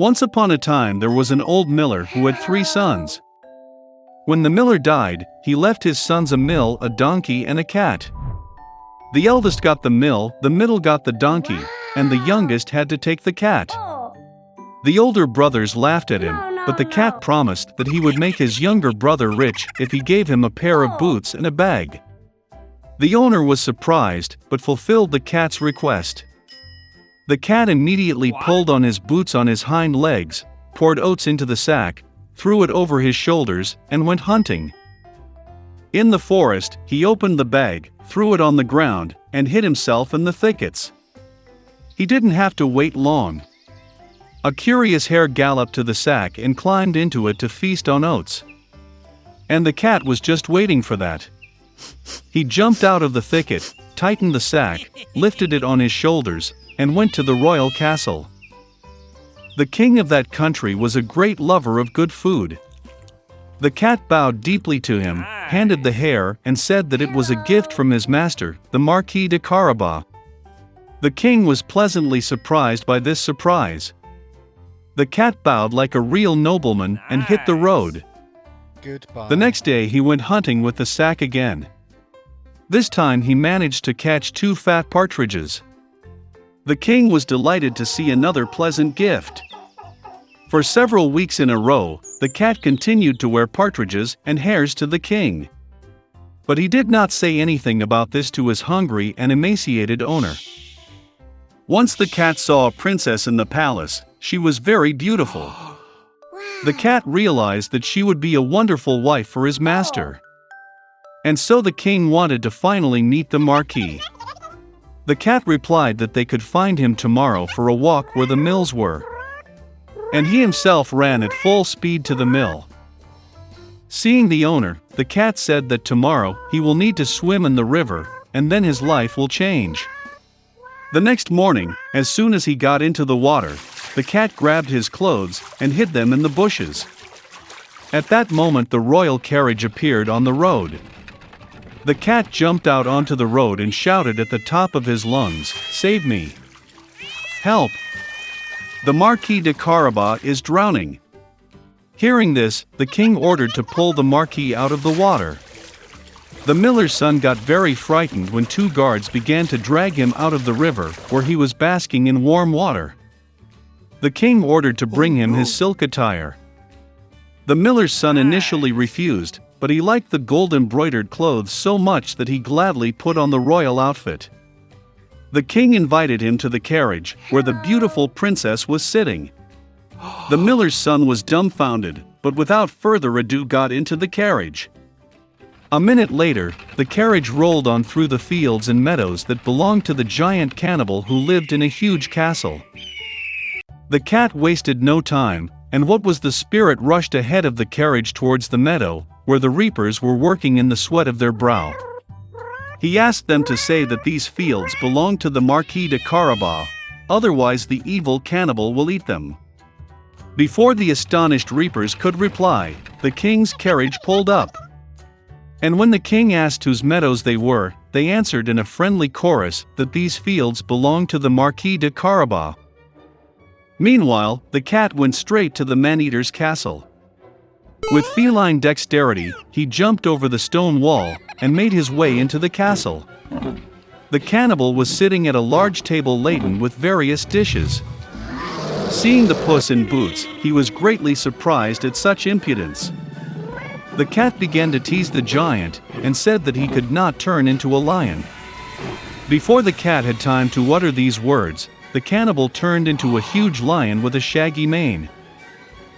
Once upon a time there was an old miller who had 3 sons. When the miller died, he left his sons a mill, a donkey, and a cat. The eldest got the mill, the middle got the donkey, and the youngest had to take the cat. The older brothers laughed at him, but the cat promised that he would make his younger brother rich if he gave him a pair of boots and a bag. The owner was surprised, but fulfilled the cat's request. The cat immediately pulled on his boots on his hind legs, poured oats into the sack, threw it over his shoulders, and went hunting. In the forest, he opened the bag, threw it on the ground, and hid himself in the thickets. He didn't have to wait long. A curious hare galloped to the sack and climbed into it to feast on oats. And the cat was just waiting for that. He jumped out of the thicket, tightened the sack, lifted it on his shoulders, and went to the royal castle. The king of that country was a great lover of good food. The cat bowed deeply to him, handed the hare, and said that it was a gift from his master, the Marquis de Carabas. The king was pleasantly surprised by this surprise. The cat bowed like a real nobleman and hit the road. Goodbye. The next day he went hunting with the sack again. This time he managed to catch 2 fat partridges. The king was delighted to see another pleasant gift. For several weeks in a row, the cat continued to wear partridges and hares to the king. But he did not say anything about this to his hungry and emaciated owner. Once the cat saw a princess in the palace. She was very beautiful. The cat realized that she would be a wonderful wife for his master. And so the king wanted to finally meet the Marquis. The cat replied that they could find him tomorrow for a walk where the mills were. And he himself ran at full speed to the mill. Seeing the owner, the cat said that tomorrow he will need to swim in the river, and then his life will change. The next morning, as soon as he got into the water, the cat grabbed his clothes and hid them in the bushes. At that moment the royal carriage appeared on the road. The cat jumped out onto the road and shouted at the top of his lungs, "Save me! Help! The Marquis de Carabas is drowning!" Hearing this, the king ordered to pull the Marquis out of the water. The miller's son got very frightened when 2 guards began to drag him out of the river, where he was basking in warm water. The king ordered to bring him his silk attire. The miller's son initially refused, but he liked the gold-embroidered clothes so much that he gladly put on the royal outfit. The king invited him to the carriage, where the beautiful princess was sitting. The miller's son was dumbfounded, but without further ado got into the carriage. A minute later, the carriage rolled on through the fields and meadows that belonged to the giant cannibal who lived in a huge castle. The cat wasted no time, and what was the spirit rushed ahead of the carriage towards the meadow, where the reapers were working in the sweat of their brow. He asked them to say that these fields belonged to the Marquis de Carabas, otherwise the evil cannibal will eat them. Before the astonished reapers could reply, the king's carriage pulled up. And when the king asked whose meadows they were, they answered in a friendly chorus that these fields belonged to the Marquis de Carabas. Meanwhile, the cat went straight to the man-eater's castle. With feline dexterity, he jumped over the stone wall and made his way into the castle. The cannibal was sitting at a large table laden with various dishes. Seeing the Puss in Boots, he was greatly surprised at such impudence. The cat began to tease the giant and said that he could not turn into a lion. Before the cat had time to utter these words, the cannibal turned into a huge lion with a shaggy mane.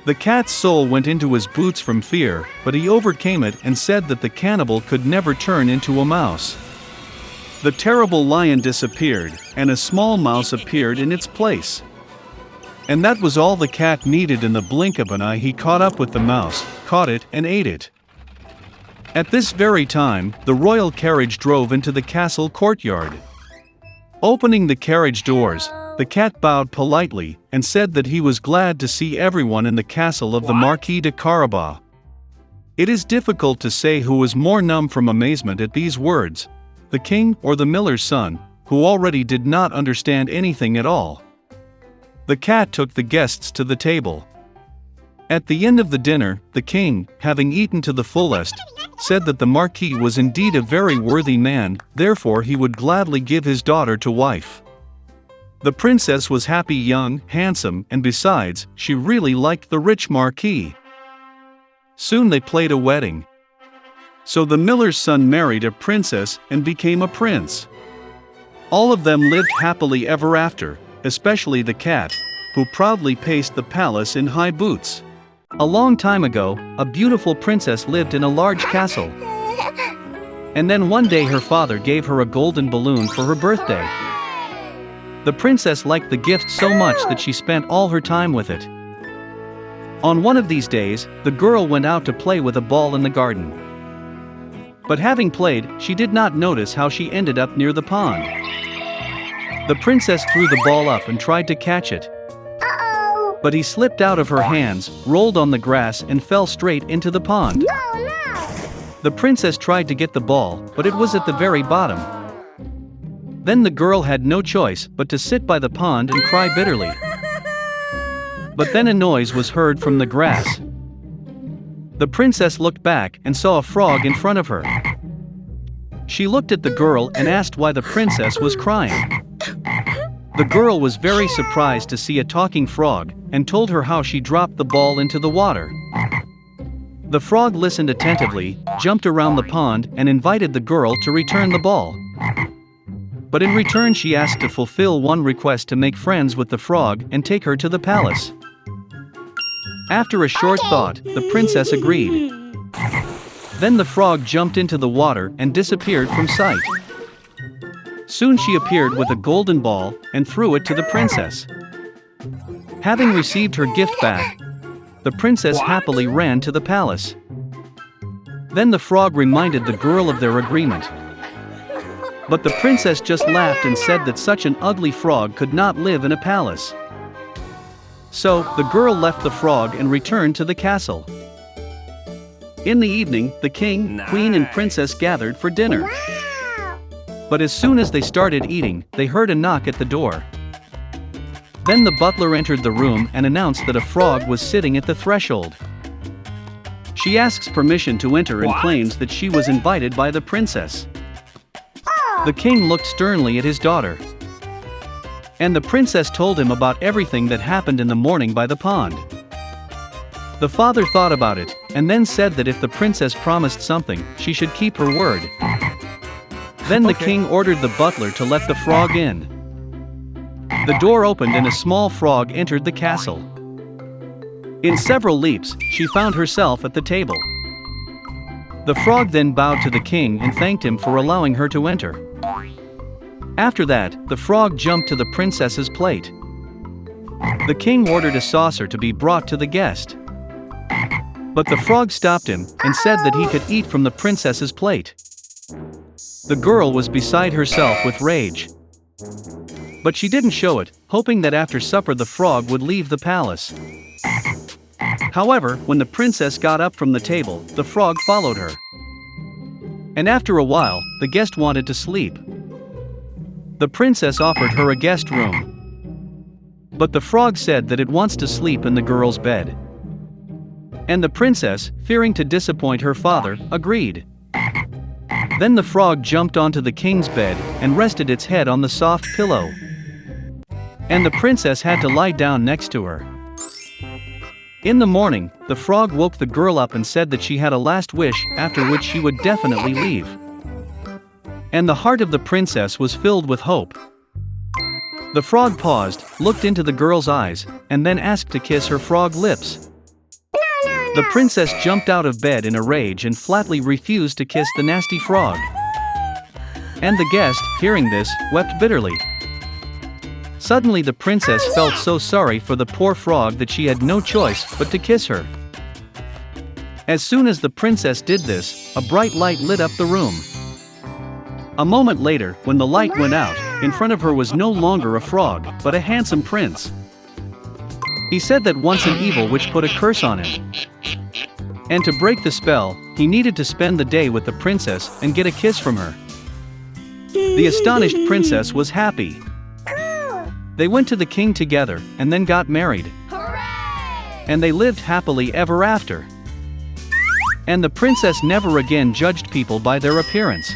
The cat's soul went into his boots from fear, but he overcame it and said that the cannibal could never turn into a mouse. The terrible lion disappeared, and a small mouse appeared in its place. And that was all the cat needed. In the blink of an eye he caught up with the mouse, caught it, and ate it. At this very time, the royal carriage drove into the castle courtyard. Opening the carriage doors, the cat bowed politely and said that he was glad to see everyone in the castle of the Marquis de Carabas. It is difficult to say who was more numb from amazement at these words, the king or the miller's son, who already did not understand anything at all. The cat took the guests to the table. At the end of the dinner, the king, having eaten to the fullest, said that the marquis was indeed a very worthy man, therefore he would gladly give his daughter to wife. The princess was happy, young, handsome, and besides, she really liked the rich marquis. Soon they played a wedding. So the miller's son married a princess and became a prince. All of them lived happily ever after, especially the cat, who proudly paced the palace in high boots. A long time ago, a beautiful princess lived in a large castle. And then one day her father gave her a golden balloon for her birthday. The princess liked the gift so much that she spent all her time with it. On one of these days, the girl went out to play with a ball in the garden. But having played, she did not notice how she ended up near the pond. The princess threw the ball up and tried to catch it. But he slipped out of her hands, rolled on the grass and fell straight into the pond. The princess tried to get the ball, but it was at the very bottom. Then the girl had no choice but to sit by the pond and cry bitterly. But then a noise was heard from the grass. The princess looked back and saw a frog in front of her. She looked at the girl and asked why the princess was crying. The girl was very surprised to see a talking frog, and told her how she dropped the ball into the water. The frog listened attentively, jumped around the pond, and invited the girl to return the ball. But in return she asked to fulfill one request, to make friends with the frog and take her to the palace. After a short thought, the princess agreed. Then the frog jumped into the water and disappeared from sight. Soon she appeared with a golden ball and threw it to the princess. Having received her gift back, the princess happily ran to the palace. Then the frog reminded the girl of their agreement. But the princess just laughed and said that such an ugly frog could not live in a palace. So, the girl left the frog and returned to the castle. In the evening, the king, queen and princess gathered for dinner. But as soon as they started eating, they heard a knock at the door. Then the butler entered the room and announced that a frog was sitting at the threshold. She asks permission to enter and claims that she was invited by the princess. The king looked sternly at his daughter. And the princess told him about everything that happened in the morning by the pond. The father thought about it, and then said that if the princess promised something, she should keep her word. Then the king ordered the butler to let the frog in. The door opened and a small frog entered the castle. In several leaps, she found herself at the table. The frog then bowed to the king and thanked him for allowing her to enter. After that, the frog jumped to the princess's plate. The king ordered a saucer to be brought to the guest. But the frog stopped him and said that he could eat from the princess's plate. The girl was beside herself with rage. But she didn't show it, hoping that after supper the frog would leave the palace. However, when the princess got up from the table, the frog followed her. And after a while, the guest wanted to sleep. The princess offered her a guest room. But the frog said that it wants to sleep in the girl's bed. And the princess, fearing to disappoint her father, agreed. Then the frog jumped onto the king's bed and rested its head on the soft pillow. And the princess had to lie down next to her. In the morning, the frog woke the girl up and said that she had a last wish, after which she would definitely leave. And the heart of the princess was filled with hope. The frog paused, looked into the girl's eyes, and then asked to kiss her frog lips. The princess jumped out of bed in a rage and flatly refused to kiss the nasty frog. And the guest, hearing this, wept bitterly. Suddenly the princess felt so sorry for the poor frog that she had no choice but to kiss her. As soon as the princess did this, a bright light lit up the room. A moment later, when the light went out, in front of her was no longer a frog, but a handsome prince. He said that once an evil witch put a curse on him. And to break the spell, he needed to spend the day with the princess and get a kiss from her. The astonished princess was happy. They went to the king together and then got married. Hooray! And they lived happily ever after. And the princess never again judged people by their appearance.